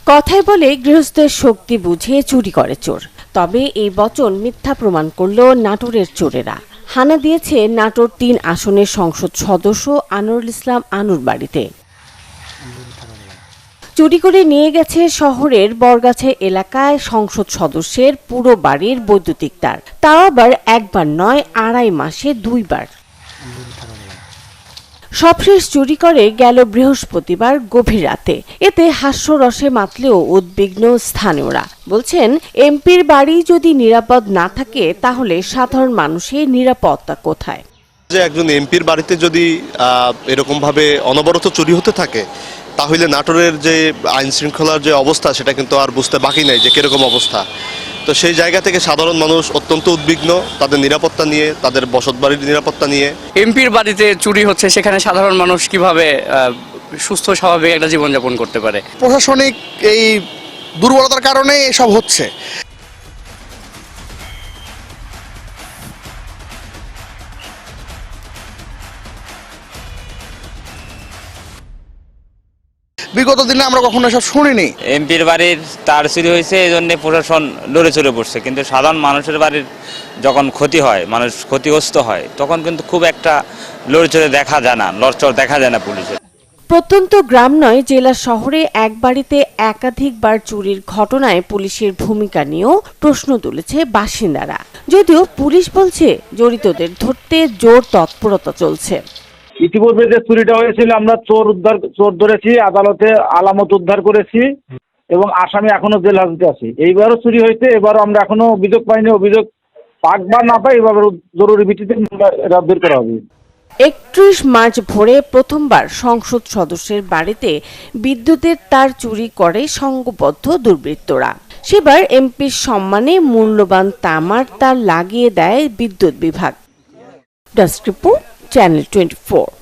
কথায় বলে গৃহস্থের শক্তি বুঝে চুরি করে চোর, তবে এই বচন মিথ্যা প্রমাণ করল নাটোরের চোরেরা। হানা দিয়েছে নাটোর ৩ আসনের সংসদ সদস্য আনোয়ারুল ইসলাম আনুর বাড়িতে। চুরি করে নিয়ে গেছে শহরের বরগাছা এলাকায় সংসদ সদস্যের পুরো বাড়ির বৈদ্যুতিক তার, তাও আবার একবার নয়, ২.৫ মাসে ২ বার। সবশেষ চুরি করে গেল বৃহস্পতিবার গভীর রাতে। এতে হাস্যরসে মাতলেও উদ্বিগ্ন স্থানীয়রা। বলছেন, এমপির বাড়ি যদি নিরাপদ না থাকে তাহলে সাধারণ মানুষের নিরাপত্তা কোথায়? যে একজন এমপির বাড়িতে যদি এরকম ভাবে অনবরত চুরি হতে থাকে, তাহলে নাটোরের যে আইন শৃঙ্খলার যে অবস্থা সেটা কিন্তু আর বুঝতে বাকি নাই যে কিরকম অবস্থা। তো সেই জায়গা থেকে সাধারণ মানুষ অত্যন্ত উদ্বিগ্ন তাদের নিরাপত্তা নিয়ে, তাদের বসতবাড়ির নিরাপত্তা নিয়ে। এমপির বাড়িতে চুরি হচ্ছে, সেখানে সাধারণ মানুষ কিভাবে সুস্থ স্বাভাবিক একটা জীবনযাপন করতে পারে? প্রশাসনিক এই দুর্বলতার কারণে এসব হচ্ছে। বিগত দিনে আমরা কখনো এসব শুনিনি। এমপির বাড়ির তার চুরি হয়েছে, এই জন্য প্রশাসন লড়ে চড়ে পড়ছে, কিন্তু সাধারণ মানুষের বাড়ির যখন ক্ষতি হয়, মানুষ ক্ষতিগ্রস্ত হয়, তখন কিন্তু খুব একটা লড়ে চড়ে দেখা যায় না, লড়চড় দেখা যায় না পুলিশের। প্রত্যন্ত গ্রাম নয়, জেলা শহরে এক বাড়িতে একাধিকবার চুরির ঘটনায় পুলিশের ভূমিকা নিয়েও প্রশ্ন তুলেছে বাসিন্দারা। যদিও পুলিশ বলছে জড়িতদের ধরতে জোর তৎপরতা চলছে। ইতিপূর্বে যে চুরিটা হয়েছিল, আমরা চোর ধরেছি, আদালতে আলামত উদ্ধার করেছি এবং আসামি এখনো জেল হাজতে আছে। এইবারও চুরি হয়েছে, এবারও আমরা এখনো অভিযোগ পাইনি। অভিযোগ পাক বা না পাই, এবার জরুরি ভিত্তিতে বের করা হবে। ৩১ মার্চ ভোরে প্রথমবার সংসদ সদস্যের বাড়িতে বিদ্যুতের তার চুরি করে সংঘবদ্ধ দুর্বৃত্তরা। সেবার এমপির সম্মানে মূল্যবান তামার তার লাগিয়ে দেয় বিদ্যুৎ বিভাগ। Desk report, channel 24।